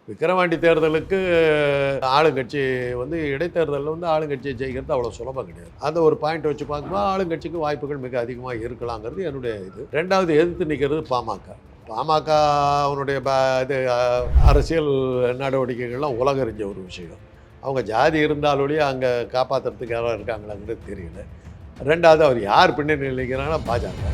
விக்கிரவாண்டி தேர்தலுக்கு ஆளுங்கட்சி வந்து இடைத்தேர்தலில் வந்து ஆளுங்கட்சியை ஜெயிக்கிறது அவ்வளோ சுலபம் கிடையாது. அந்த ஒரு பாயிண்ட் வச்சு பார்க்கும்போது ஆளுங்கட்சிக்கு வாய்ப்புகள் மிக அதிகமாக இருக்கலாங்கிறது என்னுடைய இது. ரெண்டாவது எதிர்த்து நிற்கிறது பாமக. பாமக அவனுடைய இது அரசியல் நடவடிக்கைகள்லாம் உலகறிஞ்ச ஒரு விஷயம். அவங்க ஜாதி இருந்தாலொழிய அங்கே காப்பாற்றுறதுக்கு யாராவது இருக்காங்களாங்கிறது தெரியல. ரெண்டாவது அவர் யார் பின்னணி நிலைக்கிறாங்கன்னா பாஜக.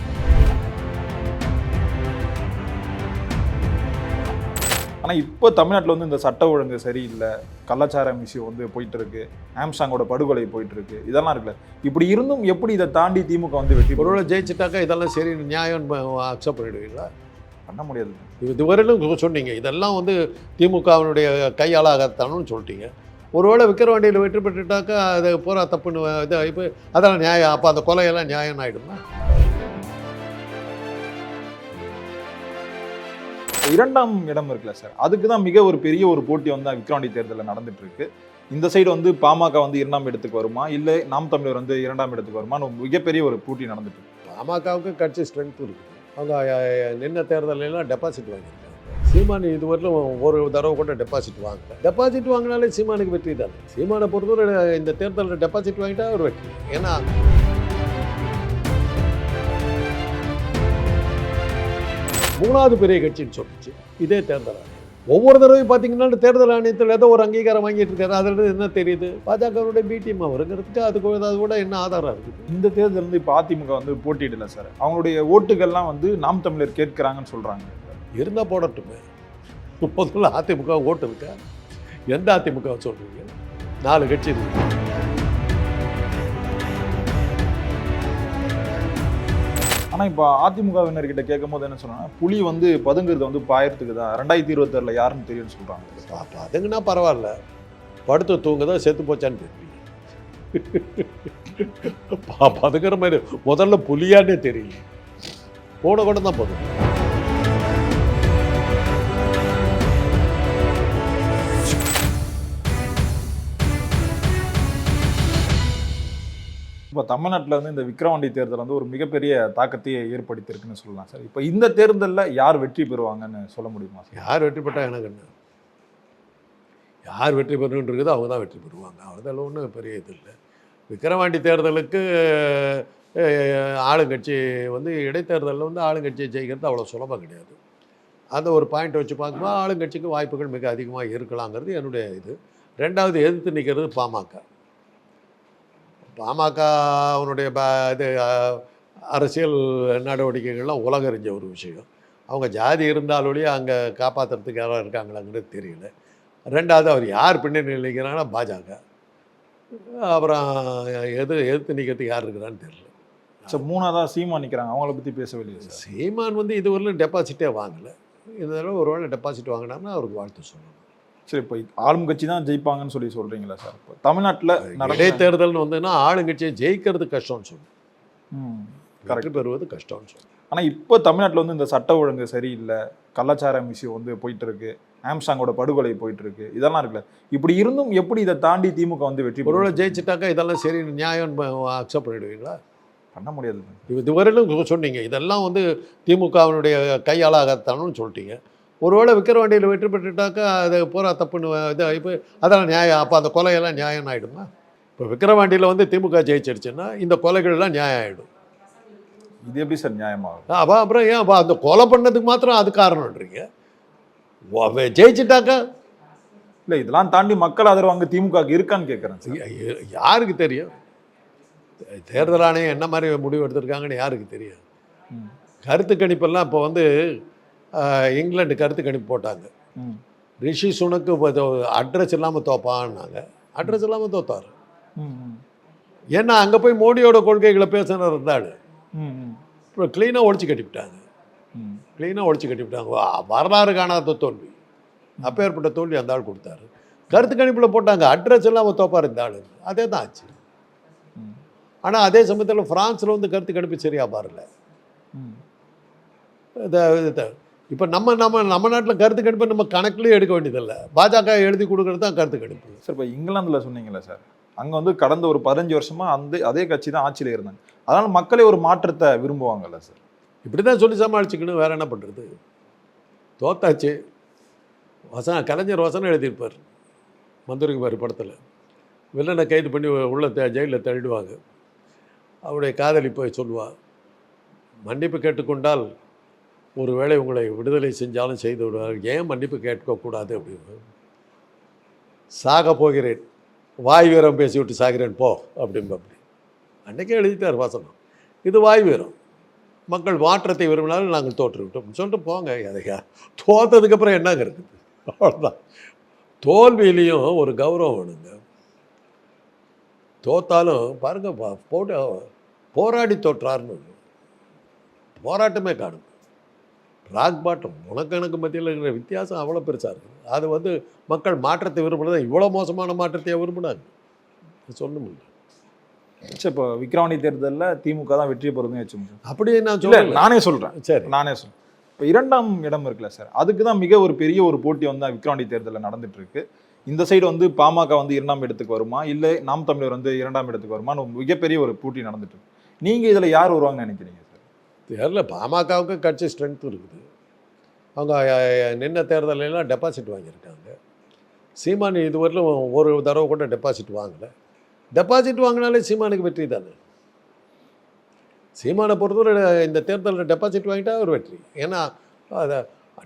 ஆனால் இப்போ தமிழ்நாட்டில் வந்து இந்த சட்ட ஒழுங்கு சரியில்லை, கலாச்சாரம் விஷயம் வந்து போயிட்டு இருக்கு, ஆம்சாங்கோட படுகொலை போயிட்டு இருக்கு, இதெல்லாம் இருக்குல்ல. இப்படி இருந்தும் எப்படி இதை தாண்டி திமுக வந்து வெற்றி பொருளை ஜெயிச்சுட்டாக்கா இதெல்லாம் சரி நியாயம் அக்செப்ட் பண்ணிடுவீங்களா? பண்ண முடியாது. இதுவரையிலும் சொன்னீங்க இதெல்லாம் வந்து திமுகவினுடைய கையாளாகத்தானும் சொல்லிட்டீங்க. ஒருவேளை விக்கிரவாண்டியில் வெற்றி பெற்றுட்டாக்கா அது பூரா தப்புன்னு இது இப்போ அதெல்லாம் நியாயம். அப்போ அந்த கொலையெல்லாம் நியாயம் ஆகிடுமா? இரண்டாம் இடம் இருக்குல்ல சார், அதுக்கு தான் மிக ஒரு பெரிய ஒரு போட்டி வந்து விக்கிரவாண்டி தேர்தலில் நடந்துட்டு இருக்கு. இந்த சைடு வந்து பாமக வந்து இரண்டாம் இடத்துக்கு வருமா, இல்லை நாம் தமிழர் வந்து இரண்டாம் இடத்துக்கு வருமானு மிகப்பெரிய ஒரு போட்டி நடந்துட்டு இருக்கு. பாமகவுக்கு கட்சி ஸ்ட்ரென்த் இருக்குது. அவங்க நின்ன தேர்தலாம் டெபாசிட் வாங்கியிருக்காங்க. சீமான் இதுவரையிலும் ஒரு தடவை கூட டெபாசிட் வாங்கல. டெபாசிட் வாங்கினாலே சீமானுக்கு வெற்றி தானே. சீமானை பொறுத்தவரை இந்த தேர்தலில் டெபாசிட் வாங்கிட்டா ஒரு வெற்றி. ஏன்னா மூணாவது பெரிய கட்சின்னு சொல்லிச்சு இதே தேர்தல் ஆணையம். ஒவ்வொரு தடவையும் பார்த்தீங்கன்னா தேர்தல் ஆணையத்தில் ஏதோ ஒரு அங்கீகாரம் வாங்கிட்டு இருக்காரு. அதில் என்ன தெரியுது? பாஜகவுடைய பி டீம் வருங்கிறதுக்கு அதுக்கு அது கூட என்ன ஆதாரம் இருக்குது? இந்த தேர்தல் வந்து இப்போ அதிமுக வந்து போட்டியிடல சார். அவங்களுடைய ஓட்டுகள்லாம் வந்து நாம் தமிழர் கேட்கிறாங்கன்னு சொல்கிறாங்க. இருந்தால் போடட்டுமே. முதல்ல அதிமுக ஓட்டு இருக்கா? எந்த அதிமுக சொல்கிறீங்க? 4 கட்சி இருக்கு. ஆனால் இப்போ அதிமுகவினர்கிட்ட கேட்கும் போது என்ன சொன்னாங்கன்னா, புலி வந்து பதுங்கிறது வந்து பாயறதுக்கு தான், 2026 யாருன்னு தெரியும்னு சொல்கிறாங்க. பதுங்குனா பரவாயில்ல, படுத்து தூங்குதான் செத்து போச்சான்னு தெரியல. பதுங்குற மாதிரி முதல்ல புலியானே தெரியல. போன கூட தான் பதுங்க. இப்போ தமிழ்நாட்டில் வந்து இந்த விக்கிரவாண்டி தேர்தல் வந்து ஒரு மிகப்பெரிய தாக்கத்தையே ஏற்படுத்தியிருக்குன்னு சொல்லலாம் சார். இப்போ இந்த தேர்தலில் யார் வெற்றி பெறுவாங்கன்னு சொல்ல முடியுமா சார்? யார் வெற்றி பெற்றா எனக்கு என்ன? யார் வெற்றி பெறணுன்றது அவங்க தான் வெற்றி பெறுவாங்க. அதெல்லாம் ஒன்றும் பெரிய இது இல்லை. விக்கிரவாண்டி தேர்தலுக்கு ஆளுங்கட்சி வந்து இடைத்தேர்தலில் வந்து ஆளுங்கட்சியை ஜெயிக்கிறது அவ்வளோ சுலபம் கிடையாது. அந்த ஒரு பாயிண்ட் வச்சு பார்க்கும்போது ஆளுங்கட்சிக்கு வாய்ப்புகள் மிக அதிகமாக இருக்கலாங்கிறது என்னுடைய இது. ரெண்டாவது எதிர்த்து நிற்கிறது பாமக. பாமக அவனுடைய இது அரசியல் நடவடிக்கைகள்லாம் உலகறிஞ்ச ஒரு விஷயம். அவங்க ஜாதி இருந்தாலொழிய அங்கே காப்பாற்றுறதுக்கு யாராவது இருக்காங்களாங்கிறது தெரியல. ரெண்டாவது அவர் யார் பின்னணி நிலைக்கிறாங்கன்னா பாஜக. அப்புறம் எதிர்த்து நிற்கிறதுக்கு யார் இருக்கிறான்னு தெரியல. சார் மூணாவதாக சீமான் நிற்கிறாங்க, அவங்கள பற்றி பேசவே இல்லையா சார்? சீமான் வந்து இதுவரையிலும் டெபாசிட்டே வாங்கலை. இந்த தடவை ஒரு வேளை டெபாசிட் வாங்கினாங்கன்னா அவருக்கு வாழ்த்து சொல்லணும். சரி, இப்போ ஆளும் கட்சி தான் ஜெயிப்பாங்கன்னு சொல்கிறீங்களா சார்? இப்போ தமிழ்நாட்டில் இடைத்தேர்தல்னு வந்ததுன்னா ஆளுங்கட்சியை ஜெயிக்கிறது கஷ்டம்னு சொல்லணும். கரெக்ட் பெறுவது கஷ்டம்னு சொல்லணும். ஆனால் இப்போ தமிழ்நாட்டில் வந்து இந்த சட்ட ஒழுங்கு சரியில்லை, கலாச்சாரம் விஷயம் வந்து போயிட்டு இருக்கு, ஆம்சாங்கோட படுகொலை போயிட்டு இருக்கு, இதெல்லாம் இருக்குல்ல. இப்படி இருந்தும் எப்படி இதை தாண்டி திமுக வந்து வெற்றி பொருளை ஜெயிச்சுட்டாக்கா இதெல்லாம் சரி நியாயம் அக்செப்ட் பண்ணிடுவீங்களா? பண்ண முடியாது. இதுவரையிலும் சொன்னீங்க இதெல்லாம் வந்து திமுகவினுடைய கையாளாகத்தானும் சொல்லிட்டீங்க. ஒருவேளை விக்கிரவாண்டியில் வெற்றி பெற்றுட்டாக்கா அது பூரா தப்புன்னு இது இப்போ அதெல்லாம் நியாயம். அப்போ அந்த கொலையெல்லாம் நியாயம் ஆகிடுமா? இப்போ விக்கிரவாண்டியில் வந்து திமுக ஜெயிச்சிருச்சுன்னா இந்த கொலைகள்லாம் நியாயம் ஆகிடும். இது எப்படி சார் நியாயமாகும்? அப்புறம் ஏன் அப்போ அந்த கொலை பண்ணதுக்கு மாத்திரம் அது காரணம்ன்றீங்க? ஜெயிச்சுட்டாக்கா இல்லை, இதெல்லாம் தாண்டி மக்கள் ஆதரவு அங்கே திமுக இருக்கான்னு கேட்குறேன். யாருக்கு தெரியும்? தேர்தல் ஆணையம் என்ன மாதிரி முடிவு எடுத்திருக்காங்கன்னு யாருக்கு தெரியும்? கருத்து கணிப்பெல்லாம் இப்போ வந்து இங்கிலாந்து கருத்து கணிப்பு போட்டாங்க. ரிஷி சுனக்கு அட்ரஸ் இல்லாமல் தோப்பான்னாங்க. அட்ரஸ் இல்லாமல் தோத்தார். ஏன்னா அங்கே போய் மோடியோட கொள்கைகளை பேசுன இருந்தாள். இப்போ க்ளீனாக ஒழிச்சு கட்டிவிட்டாங்க. வரலாறு காணாத தோல்வி. அப்பேற்பட்ட தோல்வி அந்த ஆள் கொடுத்தாரு. கருத்து கணிப்பில் போட்டாங்க அட்ரஸ் இல்லாமல் தோப்பார் இந்த ஆள். அதே தான் ஆச்சு. ஆனால் அதே சமயத்தில் ஃப்ரான்ஸில் வந்து கருத்து கணிப்பு சரியாக பாருல. இப்போ நம்ம நாட்டில் கருத்து கணிப்பை நம்ம கணக்குலேயே எடுக்க வேண்டியதில்லை. பாஜக எழுதி கொடுக்குறது தான் கருத்து கணிப்பு. சார் இப்போ இங்கிலாந்தில் சொன்னீங்களே சார், அங்கே வந்து கடந்த ஒரு 15 வருஷமாக அதே கட்சி தான் ஆட்சியில் இருந்தாங்க. அதனால் மக்களே ஒரு மாற்றத்தை விரும்புவாங்கல்ல சார்? இப்படி தான் சொல்லி சமாளிச்சுக்கணும். வேறு என்ன பண்ணுறது? தோத்தாச்சு. வசனம் கலைஞர் வசனம் எழுதியிருப்பார் மந்திரிக்குமாரி படத்தில். வில்லனை கைது பண்ணி உள்ள ஜெயிலில் தள்ளிடுவாங்க. அவருடைய காதலி போய் சொல்லுவாள், மன்னிப்பு கேட்டுக்கொண்டால் ஒருவேளை உங்களை விடுதலை செஞ்சாலும் செய்து விடுவார், ஏன் மன்னிப்பு கேட்கக்கூடாது அப்படின்னு. சாக போகிறேன், வாய் வீரம் பேசிவிட்டு சாகிறேன் போ அப்படின்ப. அப்படி அன்றைக்கே எழுதிட்டார் வசனம். இது வாய் வீரம். மக்கள் மாற்றத்தை விரும்பினாலும் நாங்கள் தோற்றுவிட்டோம் சொல்லிட்டு போங்க. எதையா தோற்றதுக்கப்புறம் என்னங்க இருக்குது? அவ்வளோதான். தோல்வியிலையும் ஒரு கௌரவம் வேணுங்க. தோத்தாலும் பாருங்க, போட்டு போராடி தோற்றாருன்னு போராட்டமே காணும். ராக் பாட்டம் உனக்கு எனக்கு மத்தியில் இருக்கிற வித்தியாசம் அவ்வளோ பெருசாக இருக்குது. அது மக்கள் மாற்றத்தை விரும்பினதான் இவ்வளோ மோசமான மாற்றத்தையே விரும்பினாங்க. சொல்லணும். சரி, இப்போ விக்கிரவாண்டி தேர்தலில் திமுக தான் வெற்றி பெறுதுன்னு வச்சுக்கோங்க. அப்படியே நான் சொல்ல நானே சொல்கிறேன். சரி, நானே சொல்கிறேன். இப்போ 2ஆம் இடம் இருக்குல்ல சார், அதுக்கு தான் மிக ஒரு பெரிய ஒரு போட்டி விக்கிரவாண்டி தேர்தலில் நடந்துட்டு இருக்கு. இந்த சைடு பாமக 2ஆம் இடத்துக்கு வருமா, இல்லை நாம் தமிழர் 2ஆம் இடத்துக்கு வருமான்னு மிகப்பெரிய ஒரு போட்டி நடந்துட்டு இருக்கு. நீங்கள் இதில் யார் வருவாங்கன்னு நினைக்கிறீங்க சார்? தெரியல. பாமகவுக்கு கட்சி ஸ்ட்ரென்த் இருக்குது. அவங்க நின்ன தேர்தலெல்லாம் டெபாசிட் வாங்கியிருக்காங்க. சீமான் இதுவரையிலும் ஒரு தடவை கூட டெபாசிட் வாங்கலை. டெபாசிட் வாங்கினாலே சீமானுக்கு வெற்றி தானே. சீமானை பொறுத்தவரை இந்த தேர்தலில் டெபாசிட் வாங்கிட்டா ஒரு வெற்றி. ஏன்னா அதை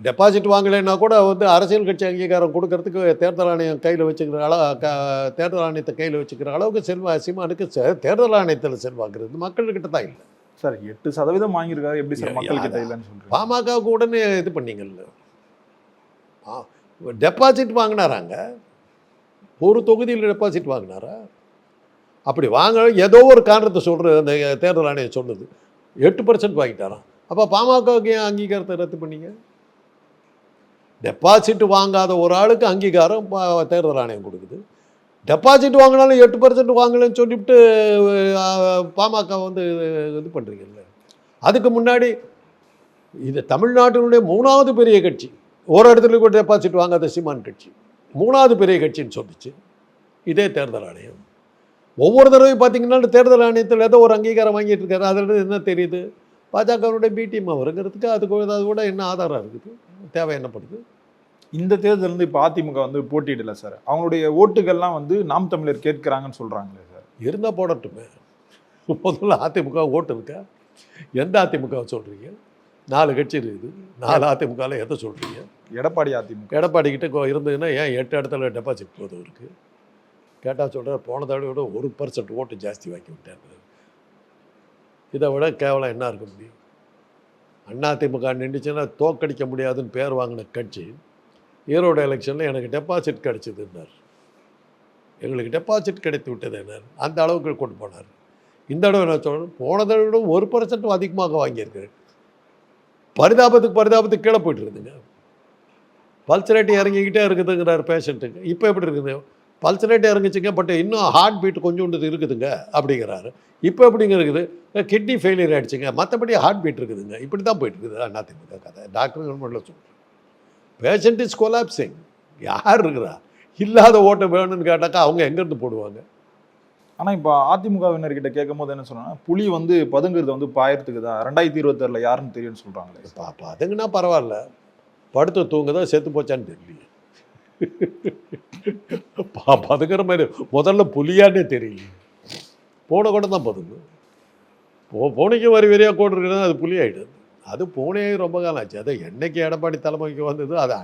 டெபாசிட் வாங்கலைன்னா கூட அரசியல் கட்சி அங்கீகாரம் கொடுக்கறதுக்கு தேர்தல் ஆணையம் கையில் வச்சுக்கிற தேர்தல் ஆணையத்தை கையில் வச்சுக்கிற அளவுக்கு சீமானுக்கு தேர்தல் ஆணையத்தில் செல்வாக்குறது மக்கள்கிட்ட தான் இல்லை சார். 8% வாங்கியிருக்காரு, எப்படி சார் மக்கள் கிட்ட இல்லைன்னு சொல்றீங்க? பாமகவுக்கு உடனே இது பண்ணீங்கல்ல, டெபாசிட் வாங்கினாராங்க. ஒரு தொகுதியில் டெபாசிட் வாங்கினாரா? அப்படி வாங்க ஏதோ ஒரு காரணத்தை சொல்கிறது அந்த தேர்தல் ஆணையம் சொன்னது. 8% வாங்கிட்டாராம். அப்போ பாமகவுக்கு ஏன் அங்கீகாரத்தை ரத்து பண்ணீங்க? டெபாசிட் வாங்காத ஒரு ஆளுக்கு அங்கீகாரம் தேர்தல் ஆணையம் கொடுக்குது. டெபாசிட் வாங்கினாலும் 8% வாங்கலன்னு சொல்லிவிட்டு பாமக இது பண்ணுறீங்கல்ல. அதுக்கு முன்னாடி இது தமிழ்நாட்டினுடைய 3வது பெரிய கட்சி. ஒரு இடத்துல கூட டெபாசிட் வாங்காத சீமான் கட்சி 3வது பெரிய கட்சின்னு சொல்லிச்சு இதே தேர்தல் ஆணையம். ஒவ்வொரு தடவையும் பார்த்தீங்கன்னா தேர்தல் ஆணையத்தில் ஏதோ ஒரு அங்கீகாரம் வாங்கிட்டு இருக்காரு. அதில் என்ன தெரியுது? பாஜகவுடைய பி டீம் வருங்கிறதுக்கு அது கூட என்ன ஆதாரம் இருக்குது? தேவை என்னப்படுது? இந்த தேர்தல் இப்போ அதிமுக போட்டியிடல சார். அவங்களுடைய ஓட்டுகள்லாம் நாம் தமிழர் கேட்கிறாங்கன்னு சொல்கிறாங்களே சார். இருந்தால் போடட்டுமே. முதல்ல அதிமுக ஓட்டு இருக்கா? எந்த அதிமுக சொல்கிறீங்க? 4 கட்சி இருக்குது. 4 அதிமுகவில் எதை சொல்கிறீங்க? எடப்பாடி அதிமுக. எடப்பாடி கிட்ட இருந்ததுன்னா ஏன் 8 இடத்துல டெபாசிட் போதும் இருக்குது? கேட்டால் சொல்கிறார், போன தடவையோட 1% ஓட்டு ஜாஸ்தி வாங்கி விட்டாங்க. இதை விட கேவலம் என்ன இருக்க முடியும்? அதிமுக நின்றுச்சுன்னா தோக்கடிக்க முடியாதுன்னு பேர் வாங்கின கட்சி ஈரோடு எலெக்ஷனில் எனக்கு டெபாசிட் கிடச்சிதுன்னார். எங்களுக்கு டெபாசிட் கிடைத்து விட்டது என்ன அந்த அளவுக்கு கொண்டு போனார். இந்த தடவை என்ன சொல்கிறேன், போன தடவை 1% அதிகமாக வாங்கியிருக்கிறேன். பரிதாபத்துக்கு கீழே போய்ட்டு இருக்குதுங்க. பல்ஸ் ரேட்டு இறங்கிக்கிட்டே இருக்குதுங்கிறார் பேஷண்ட்டுக்கு. இப்போ எப்படி இருக்குது? பல்ஸ் ரேட்டு இறங்கிச்சிங்க, பட் இன்னும் ஹார்ட் பீட் கொஞ்சோண்டு இருக்குதுங்க அப்படிங்கிறாரு. இப்போ எப்படிங்க இருக்குது? கிட்னி ஃபெயிலியர் ஆகிடுச்சிங்க, மற்றபடி ஹார்ட் பீட் இருக்குதுங்க. இப்படி தான் போயிட்டு இருக்குது அதிமுக கதை. டாக்டர் கவர்மெண்ட்டில் சொல்கிறேன். Patient is collapsing. யார் இருக்கிறா? இல்லாத ஓட்டை வேணும்னு கேட்டாக்கா அவங்க எங்கேருந்து போடுவாங்க? ஆனால் இப்போ அதிமுகவினர்கிட்ட கேட்கும் போது என்ன சொன்னால், புலி பதுங்கிறது பாயறதுக்கு தான் 2026 யாருன்னு தெரியும்னு சொல்கிறாங்களே. பதுங்குனா பரவாயில்ல, படுத்து தூங்குதான் செத்து போச்சான்னு தெரியல. பதுங்குற மாதிரி முதல்ல புலியானே தெரியல. பூனை கூட தான் பதுங்கும். பூனைக்கு வரியாக கோடு இருக்குன்னா அது புலி ஆகிடுது. அது பூனையே ரொம்ப காலம் ஆச்சு. அதை என்னைக்கு எடப்பாடி தலைமைக்கு வந்தது அது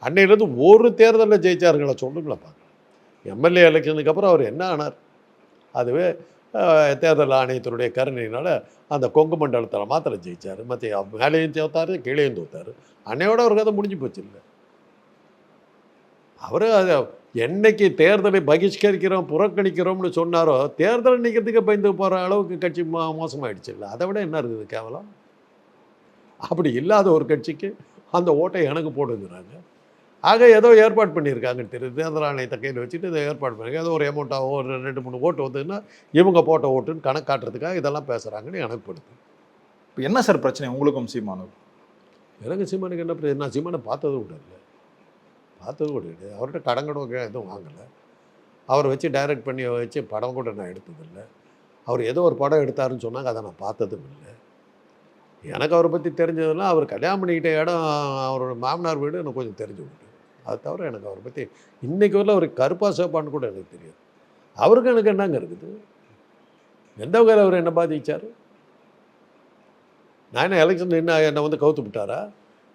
அன்னையிலேருந்து ஒரு தேர்தலில் ஜெயிச்சாருங்களா சொல்லுங்களா பார்க்கலாம். எம்எல்ஏ எலெக்ஷனுக்கு அப்புறம் அவர் என்ன ஆனார்? அதுவே தேர்தல் ஆணையத்தினுடைய கருணையினால் அந்த கொங்கு மண்டலத்தில் மாத்திரம் ஜெயித்தார். மற்ற மேலேயும் தோத்தார், கீழேயும் தோத்தார். அன்னையோட ஒரு கதை முடிஞ்சு போச்சு. இல்லை, அவர் அதை என்னைக்கு தேர்தலை பகிஷ்கரிக்கிறோம் புறக்கணிக்கிறோம்னு சொன்னாரோ தேர்தல் நிற்கிறதுக்கு பயந்து போகிற அளவுக்கு கட்சி மோசமாயிடுச்சு. இல்லை, அதை விட என்ன இருக்குது கேவலம்? அப்படி இல்லாத ஒரு கட்சிக்கு அந்த ஓட்டை எனக்கு போடுங்கிறாங்க. ஆக ஏதோ ஏற்பாடு பண்ணியிருக்காங்கன்னு தெரியுது. தேர்தல் ஆணையத்தை கையில் வச்சுட்டு இதை ஏற்பாடு பண்ணியிருக்காங்க. ஏதோ ஒரு அமௌண்ட்டாக ஒரு 2-3 ஓட்டு வந்ததுன்னா இவங்க போட்ட ஓட்டுன்னு கணக்கு காட்டுறதுக்காக இதெல்லாம் பேசுகிறாங்கன்னு எனக்கு படுது. இப்போ என்ன சார் பிரச்சனை உங்களுக்கும் சீமானுக்கும்? எனக்கு சீமானுக்கு என்ன பிரச்சனை? நான் சீமானை பார்த்தது கூட இல்லை. பார்த்தது கூட இல்லை. அவர்கிட்ட கடன் எதுவும் வாங்கலை. அவரை வச்சு டைரக்ட் பண்ணி வச்சு படம் கூட நான் எடுத்ததில்லை. அவர் ஏதோ ஒரு படம் எடுத்தாருன்னு சொன்னாங்க, அதை நான் பார்த்ததும் இல்லை. எனக்கு அவரை பற்றி தெரிஞ்சதுன்னா அவர் கல்யாணம் பண்ணிக்கிட்ட இடம் அவரோட மாமனார் வீடு எனக்கு கொஞ்சம் தெரிஞ்சு விட்டு. அது தவிர எனக்கு அவரை பற்றி இன்னைக்கு வரல அவர் கருப்பா சேப்பான்னு கூட எனக்கு தெரியாது. அவருக்கு எனக்கு என்னங்க இருக்குது? எந்த வகையில் அவர் என்ன பாதிச்சார்? நான் என்ன எலெக்ஷன் என்னை வந்து கவுத்து விட்டாரா?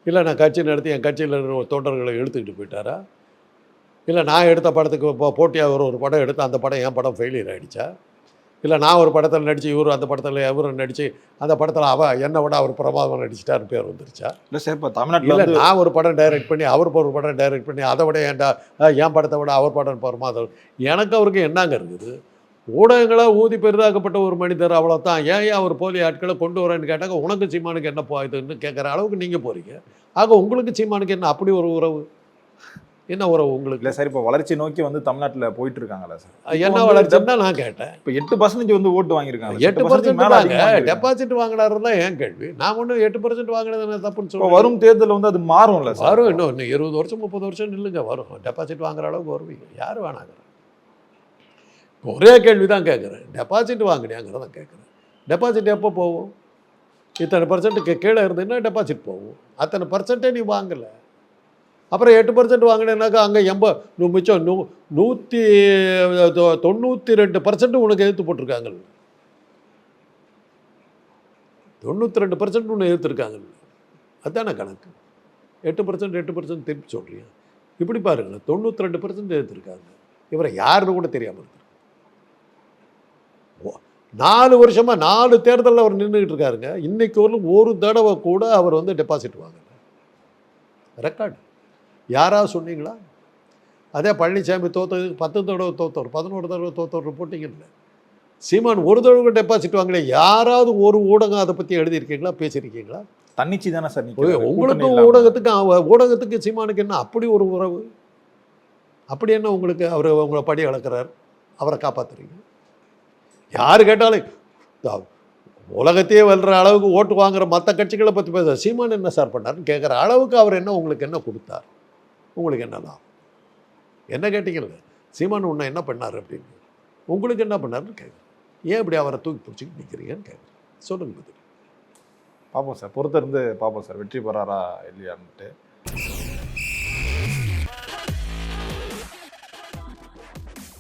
இல்லை நான் கட்சி நடத்தி என் கட்சியில் இருக்கிற தொண்டர்களை இழுத்துக்கிட்டு போயிட்டாரா? இல்லை நான் எடுத்த படத்துக்கு போட்டியாக ஒரு படம் எடுத்து அந்த படம் என் படம் ஃபெயிலியர் ஆகிடுச்சா? இல்லை நான் ஒரு படத்தில் நடித்து இவரு அந்த படத்தில் இவரு நடித்து அந்த படத்தில் என்னை விட அவர் பிரமாதம் நடிச்சிட்டாருன்னு பேர் வந்துருச்சா? இல்லை சார், இப்போ தமிழ்நாட்டில் இல்லை நான் ஒரு படம் டைரக்ட் பண்ணி அவர் ஒரு படம் டைரக்ட் பண்ணி அதை விட என் படத்தை விட அவர் படம் பிரமாதம். எனக்கு அவருக்கு என்னங்க இருக்குது? ஊடகங்களாக ஊதி பெரிதாக்கப்பட்ட ஒரு மனிதர், அவ்வளோதான். ஏன் அவர் போலி ஆட்களை கொண்டு வரேன்னு கேட்டாங்க. உனக்கு சீமானுக்கு என்ன இதுன்னு கேட்குற அளவுக்கு நீங்கள் போகிறீங்க. ஆக உங்களுக்கு சீமானுக்கு என்ன அப்படி ஒரு உறவு? என்ன உறவு உங்களுக்கு? இல்லை சார், இப்போ வளர்ச்சி நோக்கி வந்து தமிழ்நாட்டில் போயிட்டு இருக்காங்களா சார்? என்ன வளர்ச்சின்னு தான் நான் கேட்டேன். இப்போ 8% வந்து ஓட்டு வாங்கியிருக்காங்க. 8% வாங்க டெபாசிட் வாங்கினாரு தான் ஏன் கேள்வி. நான் ஒன்றும் 8% வாங்கினது தப்புன்னு சொல்லுவேன். வரும் தேர்தலில் வந்து அது மாறும்ல சார்? வரும். இன்னும் 20 வருஷம் 30 வருஷம் நில்லுங்க, வரும். டெபாசிட் வாங்குற அளவுக்கு வருவீங்க. யார் வேணாங்க. ஒரே கேள்வி தான் கேட்குறேன். டெபாசிட் வாங்கினியாங்கிறதான் கேட்குறேன். டெபாசிட் எப்போ போகும்? இத்தனை பர்சன்ட்டுக்கு கீழே இருந்ததுன்னா டெபாசிட் போகும். அத்தனை பர்சன்ட்டே நீ வாங்கலை. அப்புறம் 8% வாங்கினேன்னாக்கா அங்கே மிச்சம் 192% உனக்கு எதிர்த்து போட்டிருக்காங்க. 92% ஒன்று எதிர்த்துருக்காங்க. அதுதானே கணக்கு. 8% திருப்பி சொல்கிறீங்க. இப்படி பாருங்களேன், 92% எதிர்த்துருக்காங்க. இவரை யாருன்னு கூட தெரியாமல் இருக்கு. 4 வருஷமாக 4 தேர்தலில் அவர் நின்றுக்கிட்டு இருக்காருங்க. இன்னைக்கு ஒரு தடவை கூட அவர் வந்து டெபாசிட் வாங்கல. ரெக்கார்டு யாராவது சொன்னீங்களா? அதே பழனிசாமி தோத்ததுக்கு 10 தடவை தோத்தவர், 11 தடவை தோத்தவர் போட்டிங்கல்ல. சீமான் ஒரு தடவை டெபாசிட் வாங்கல. யாராவது ஒரு ஊடகம் அதை பற்றி எழுதியிருக்கீங்களா, பேசியிருக்கீங்களா? தன்னிச்சு தானே சார். உங்களுக்கும் ஊடகத்துக்கு சீமானுக்கு என்ன அப்படி ஒரு உறவு? அப்படி என்ன உங்களுக்கு? அவர் உங்களை படி அளக்கிறார், அவரை காப்பாற்றுறீங்க. யார் கேட்டாலும் உலகத்தையே வெல்ற அளவுக்கு ஓட்டு வாங்குற மற்ற கட்சிகளை பற்றி பேச சீமான் என்ன சார் பண்ணார்னு கேட்குற அளவுக்கு அவர் என்ன உங்களுக்கு என்ன கொடுத்தார்? உங்களுக்கு என்னலாம் என்ன கேட்டீங்கல்ல? சீமான் உன்னை என்ன பண்ணார் அப்படின்னு உங்களுக்கு என்ன பண்ணார்னு கேட்குறேன். ஏன் இப்படி அவரை தூக்கி பிடிச்சிக்கிட்டு நிற்கிறீங்கன்னு கேட்குறேன். சொல்லுங்க பதில். பார்ப்போம் சார், பொறுத்திருந்து பார்ப்போம் சார் வெற்றி பெறாரா இல்லையான்ட்டு.